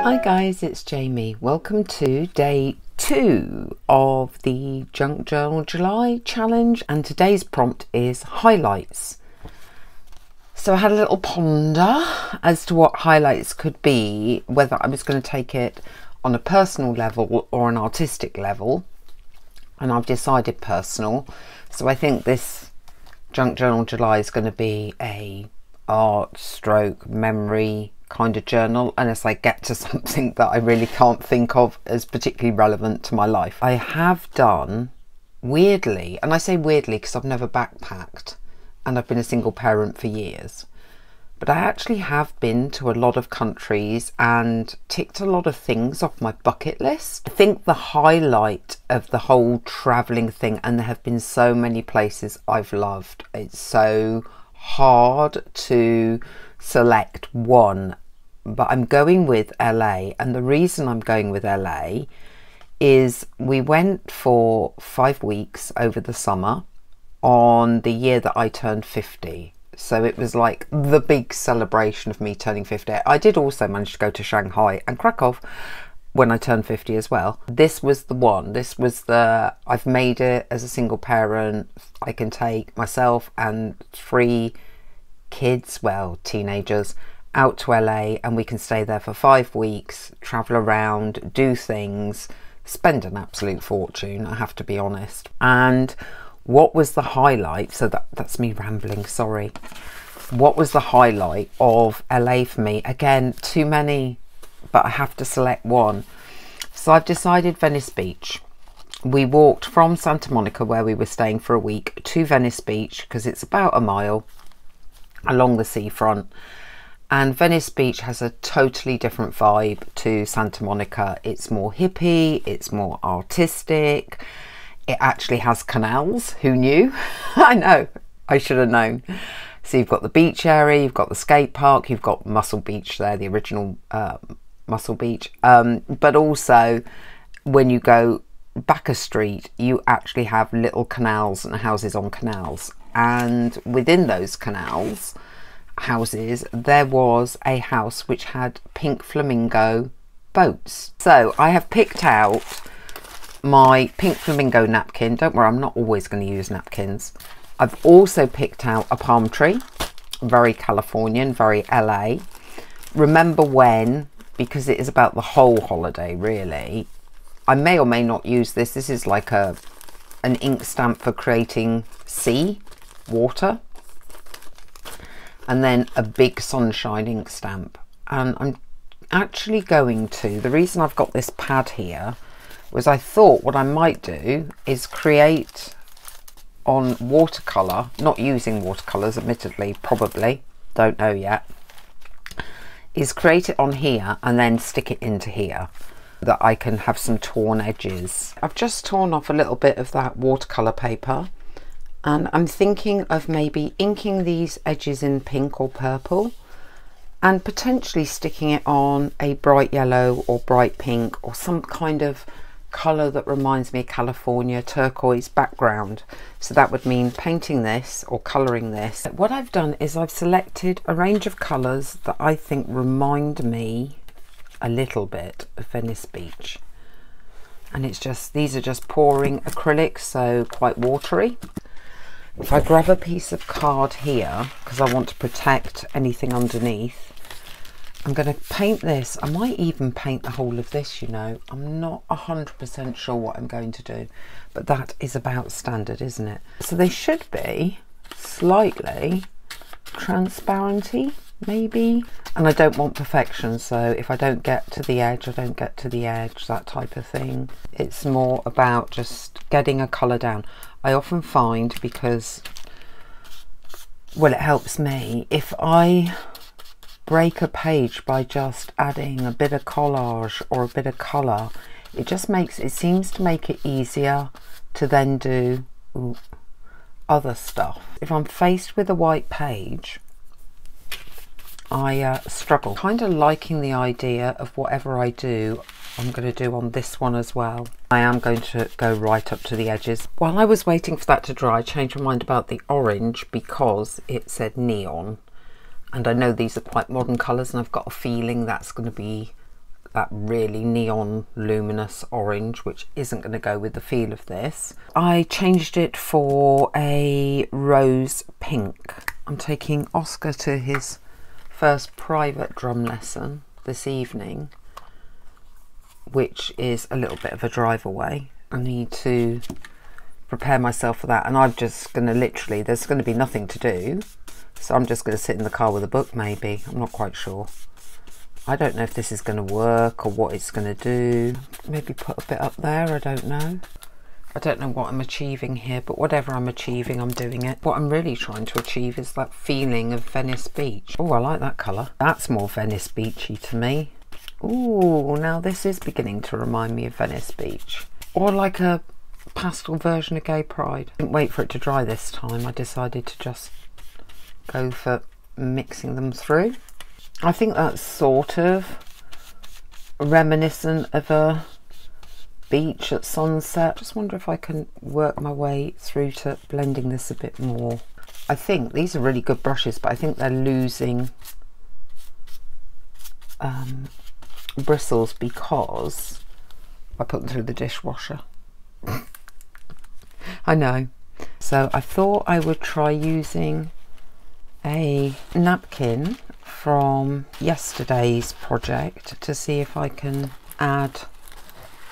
Hi guys, it's Jamie. Welcome to day 2 of the Junk Journal July challenge, and today's prompt is highlights. So I had a little ponder as to what highlights could be, whether I was going to take it on a personal level or an artistic level, and I've decided personal. So I think this Junk Journal July is going to be a art stroke memory kind of journal, unless I get to something that I really can't think of as particularly relevant to my life. I have done, weirdly, and I say weirdly because I've never backpacked and I've been a single parent for years, but I actually have been to a lot of countries and ticked a lot of things off my bucket list. I think the highlight of the whole travelling thing, and there have been so many places I've loved, it's so hard to select one, but I'm going with LA, and the reason I'm going with LA is we went for 5 weeks over the summer on the year that I turned 50, so it was like the big celebration of me turning 50. I did also manage to go to Shanghai and Krakow when I turned 50 as well. This was the one, this was the, I've made it as a single parent. I can take myself and 3 kids, well, teenagers, out to LA, and we can stay there for 5 weeks, travel around, do things, spend an absolute fortune, I have to be honest. And what was the highlight? So that's me rambling, sorry. What was the highlight of LA for me? Again, too many, but I have to select one. So I've decided Venice Beach. We walked from Santa Monica, where we were staying for a week, to Venice Beach because it's about a mile along the seafront, and Venice Beach has a totally different vibe to Santa Monica. It's more hippie, it's more artistic, it actually has canals. Who knew? I know, I should have known. So you've got the beach area, you've got the skate park, you've got Muscle Beach there, the original Muscle Beach, but also when you go back a street you actually have little canals and houses on canals, and within those canals houses there was a house which had pink flamingo boats. So I have picked out my pink flamingo napkin. Don't worry, I'm not always going to use napkins. I've also picked out a palm tree, very Californian, very LA. Remember when, because it is about the whole holiday really. I may or may not use this. This is like an ink stamp for creating sea, water, and then a big sunshine ink stamp. And I'm actually going to, the reason I've got this pad here was I thought what I might do is create on watercolour, not using watercolours admittedly, probably, don't know yet, is create it on here and then stick it into here, that I can have some torn edges. I've just torn off a little bit of that watercolour paper, and I'm thinking of maybe inking these edges in pink or purple and potentially sticking it on a bright yellow or bright pink or some kind of colour that reminds me of California, turquoise background. So that would mean painting this or colouring this. What I've done is I've selected a range of colours that I think remind me a little bit of Venice Beach, and it's just, these are just pouring acrylics, so quite watery. If I grab a piece of card here, because I want to protect anything underneath, I'm going to paint this. I might even paint the whole of this, you know. I'm not 100% sure what I'm going to do, but that is about standard, isn't it? So they should be slightly transparency, maybe. And I don't want perfection, so if I don't get to the edge, I don't get to the edge, that type of thing. It's more about just getting a colour down. I often find, because, well, it helps me, if I break a page by just adding a bit of collage or a bit of colour, it just makes, it seems to make it easier to then do other stuff. If I'm faced with a white page, I struggle. Kind of liking the idea of whatever I do, I'm going to do on this one as well. I am going to go right up to the edges. While I was waiting for that to dry, I changed my mind about the orange because it said neon. And I know these are quite modern colours, and I've got a feeling that's going to be that really neon luminous orange, which isn't going to go with the feel of this. I changed it for a rose pink. I'm taking Oscar to his first private drum lesson this evening, which is a little bit of a drive away. I need to prepare myself for that, and I'm just going to literally, there's going to be nothing to do, so I'm just going to sit in the car with a book maybe. I'm not quite sure. I don't know if this is going to work or what it's going to do. Maybe put a bit up there, I don't know. I don't know what I'm achieving here, but whatever I'm achieving, I'm doing it. What I'm really trying to achieve is that feeling of Venice Beach. Oh, I like that colour. That's more Venice Beachy to me. Ooh, now this is beginning to remind me of Venice Beach. Or like a pastel version of Gay Pride. I didn't wait for it to dry this time. I decided to just go for mixing them through. I think that's sort of reminiscent of a beach at sunset. Just wonder if I can work my way through to blending this a bit more. I think these are really good brushes, but I think they're losing bristles because I put them through the dishwasher. I know. So I thought I would try using a napkin from yesterday's project to see if I can add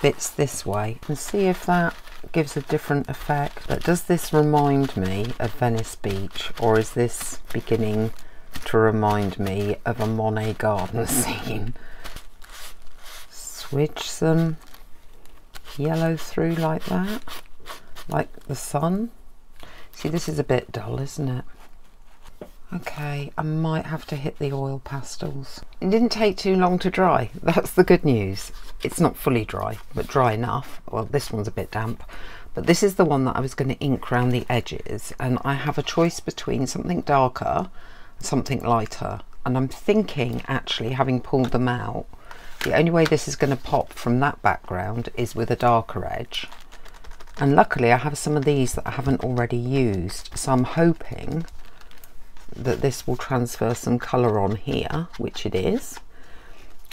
bits this way and see if that gives a different effect. But does this remind me of Venice Beach, or is this beginning to remind me of a Monet garden scene? Switch some yellow through like that, like the sun. See, this is a bit dull, isn't it? Okay, I might have to hit the oil pastels. It didn't take too long to dry. That's the good news. It's not fully dry, but dry enough. Well, this one's a bit damp, but this is the one that I was going to ink around the edges, and I have a choice between something darker and something lighter. And I'm thinking, actually, having pulled them out, the only way this is going to pop from that background is with a darker edge. And luckily I have some of these that I haven't already used, so I'm hoping that this will transfer some colour on here, which it is,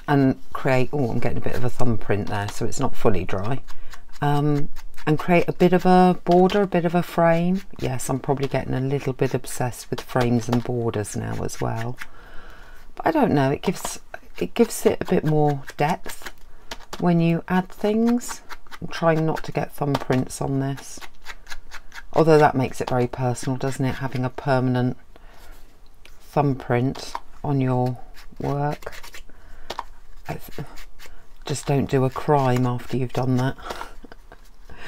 and create, oh, I'm getting a bit of a thumbprint there, so it's not fully dry, and create a bit of a border, a bit of a frame. Yes, I'm probably getting a little bit obsessed with frames and borders now as well, but I don't know, it gives it a bit more depth when you add things. I'm trying not to get thumbprints on this, although that makes it very personal, doesn't it, having a permanent thumbprint on your work. Just don't do a crime after you've done that.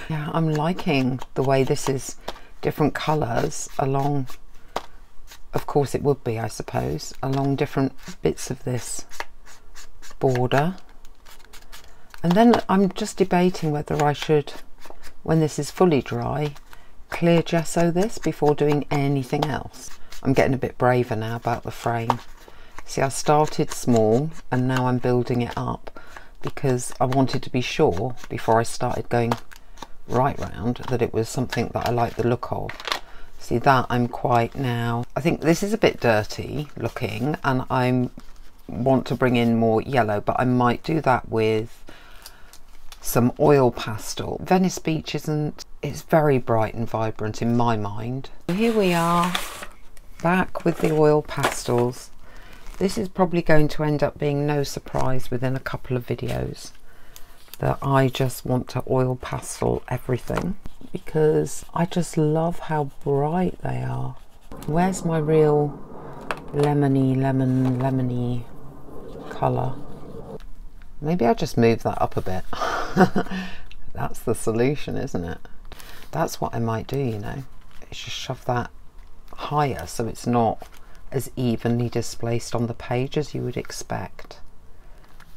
Yeah, I'm liking the way this is different colours along, of course it would be, I suppose, along different bits of this border. And then I'm just debating whether I should, when this is fully dry, clear gesso this before doing anything else. I'm getting a bit braver now about the frame. See, I started small and now I'm building it up because I wanted to be sure before I started going right round that it was something that I like the look of. See, that I'm quite now, I think this is a bit dirty looking and I want to bring in more yellow, but I might do that with some oil pastel. Venice Beach it's very bright and vibrant in my mind. Here we are, back with the oil pastels. This is probably going to end up being no surprise within a couple of videos that I just want to oil pastel everything because I just love how bright they are. Where's my real lemony colour? Maybe I just move that up a bit. That's the solution, isn't it? That's what I might do, you know, is just shove that higher so it's not as evenly displaced on the page as you would expect.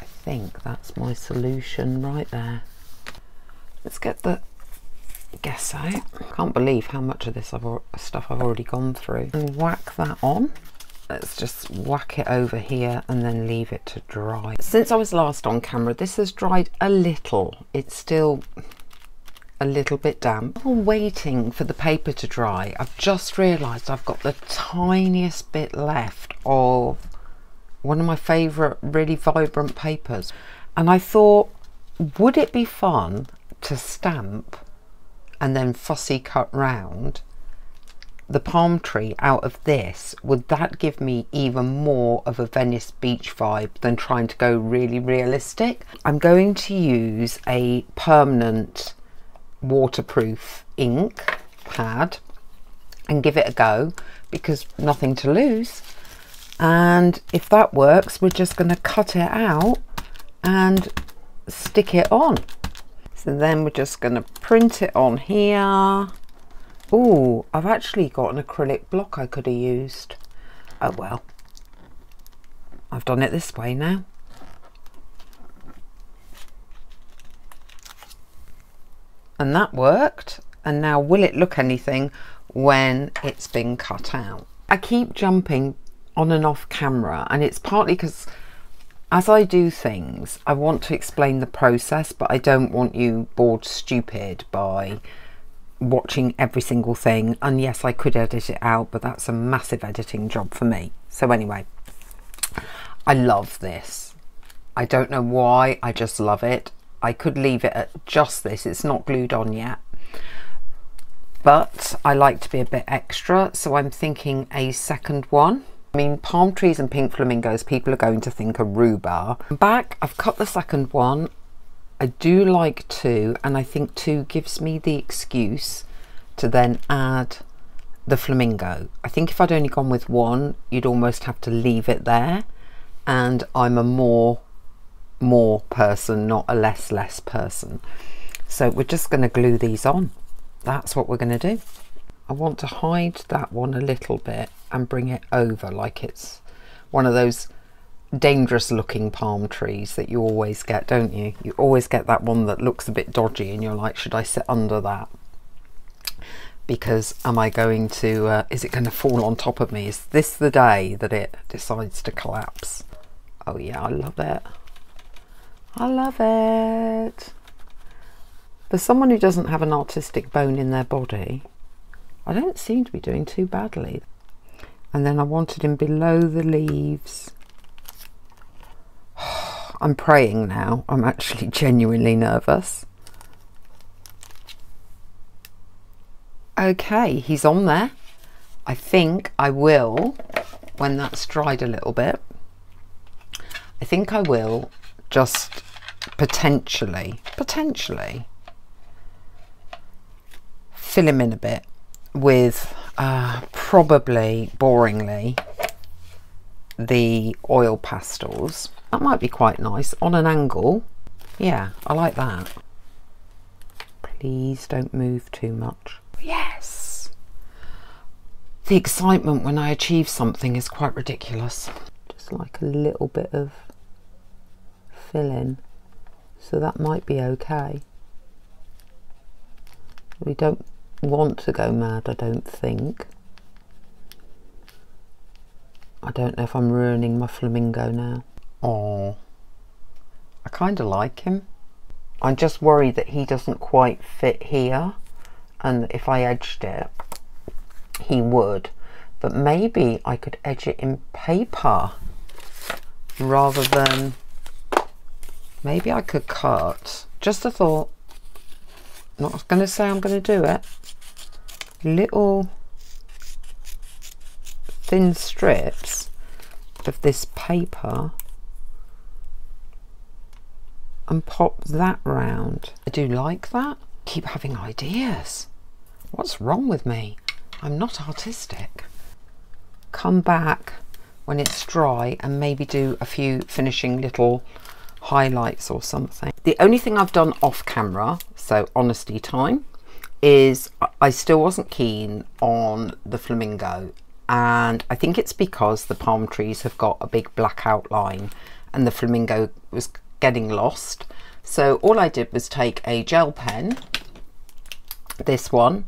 I think that's my solution right there. Let's get the gesso out. Can't believe how much of this stuff I've already gone through. And whack that on. Let's just whack it over here and then leave it to dry. Since I was last on camera, this has dried a little. It's still a little bit damp. While waiting for the paper to dry, I've just realised I've got the tiniest bit left of one of my favourite really vibrant papers, And I thought, would it be fun to stamp and then fussy cut round the palm tree out of this? Would that give me even more of a Venice Beach vibe than trying to go really realistic? I'm going to use a permanent waterproof ink pad and give it a go, because nothing to lose. And if that works, we're just going to cut it out and stick it on. So then we're just going to print it on here. Oh, I've actually got an acrylic block I could have used. Oh well, I've done it this way now. And that worked. And now, will it look anything when it's been cut out? I keep jumping on and off camera, and it's partly because as I do things, I want to explain the process, but I don't want you bored stupid by watching every single thing. And yes, I could edit it out, but that's a massive editing job for me. So anyway, I love this. I don't know why, I just love it. I could leave it at just this. It's not glued on yet, but I like to be a bit extra, so I'm thinking a second one. I mean, palm trees and pink flamingos, people are going to think are rhubarb. Back, I've cut the second one. I do like 2, and I think 2 gives me the excuse to then add the flamingo. I think if I'd only gone with 1, you'd almost have to leave it there, and I'm a more person, not a less person. So we're just going to glue these on. That's what we're going to do. I want to hide that one a little bit and bring it over like it's one of those dangerous looking palm trees that you always get, don't you? You always get that one that looks a bit dodgy and you're like, should I sit under that? Because am I going to, is it going to fall on top of me? Is this the day that it decides to collapse? Oh yeah, I love it. I love it. For someone who doesn't have an artistic bone in their body, I don't seem to be doing too badly. And then I wanted him below the leaves. I'm praying now. I'm actually genuinely nervous. Okay, he's on there. I think I will, when that's dried a little bit, I think I will just potentially fill him in a bit with probably boringly the oil pastels. That might be quite nice on an angle. Yeah, I like that. Please don't move too much. Yes! The excitement when I achieve something is quite ridiculous. Just like a little bit of fill in. So that might be okay. We don't want to go mad, I don't think. I don't know if I'm ruining my flamingo now. Oh, I kind of like him. I'm just worried that he doesn't quite fit here, and that if I edged it, he would. But maybe I could edge it in paper rather than... Maybe I could cut. Just a thought. Not going to say I'm going to do it. Little thin strips of this paper and pop that round. I do like that. Keep having ideas. What's wrong with me? I'm not artistic. Come back when it's dry and maybe do a few finishing little highlights or something. The only thing I've done off camera, so honesty time, is I still wasn't keen on the flamingo, and I think it's because the palm trees have got a big black outline and the flamingo was getting lost. So all I did was take a gel pen, this one,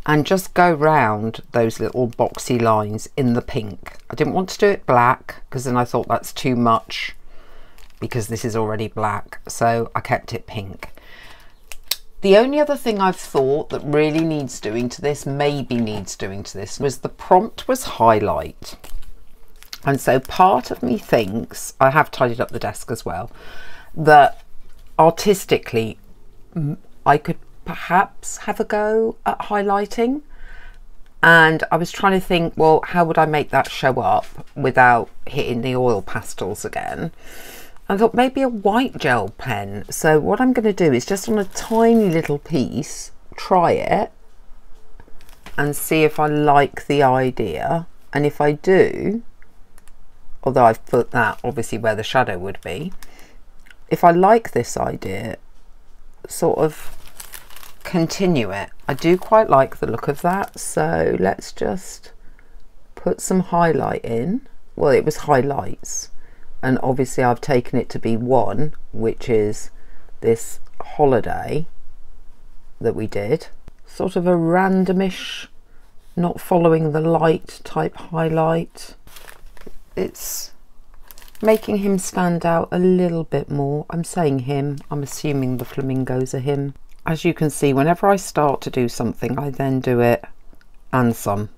and just go round those little boxy lines in the pink. I didn't want to do it black because then I thought that's too much, because this is already black, so I kept it pink. The only other thing I've thought that really needs doing to this, maybe needs doing to this, was the prompt was highlight. And so part of me thinks, I have tidied up the desk as well, that artistically I could perhaps have a go at highlighting, and I was trying to think, well, how would I make that show up without hitting the oil pastels again? I thought maybe a white gel pen. So what I'm going to do is just on a tiny little piece, try it and see if I like the idea. And if I do, although I've put that obviously where the shadow would be, if I like this idea, sort of continue it. I do quite like the look of that, so let's just put some highlight in. Well, it was highlights, and obviously I've taken it to be one, which is this holiday that we did. Sort of a randomish, not following the light type highlight. It's making him stand out a little bit more. I'm saying him, I'm assuming the flamingos are him. As you can see, whenever I start to do something, I then do it and some.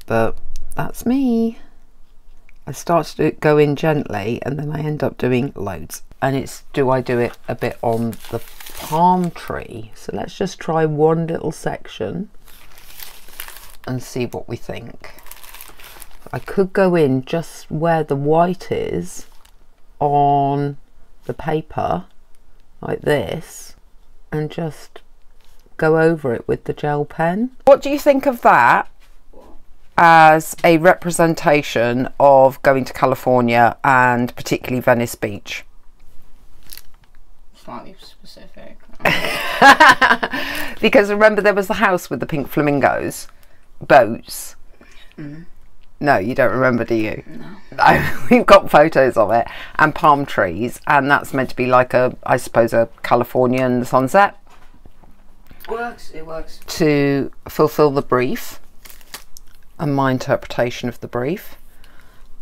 But that's me. I start to go in gently and then I end up doing loads. And it's, do I do it a bit on the palm tree? So let's just try one little section and see what we think. I could go in just where the white is on the paper, like this, and just go over it with the gel pen. What do you think of that as a representation of going to California and particularly Venice Beach? Slightly specific. Because remember there was the house with the pink flamingos, boats. Mm. No, you don't remember, do you? No. No, we've got photos of it, and palm trees, and that's meant to be like a, I suppose, a Californian sunset. Works, it works. To fulfill the brief and my interpretation of the brief.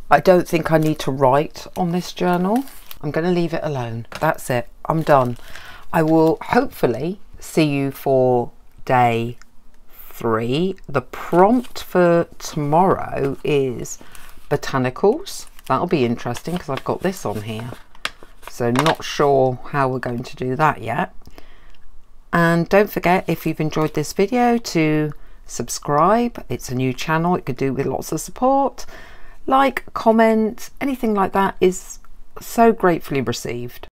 I don't think I need to write on this journal. I'm going to leave it alone. That's it. I'm done. I will hopefully see you for day 3. The prompt for tomorrow is botanicals. That'll be interesting because I've got this on here. So not sure how we're going to do that yet. And don't forget, if you've enjoyed this video, to subscribe. It's a new channel. It could do with lots of support. Like, comment, anything like that is so gratefully received.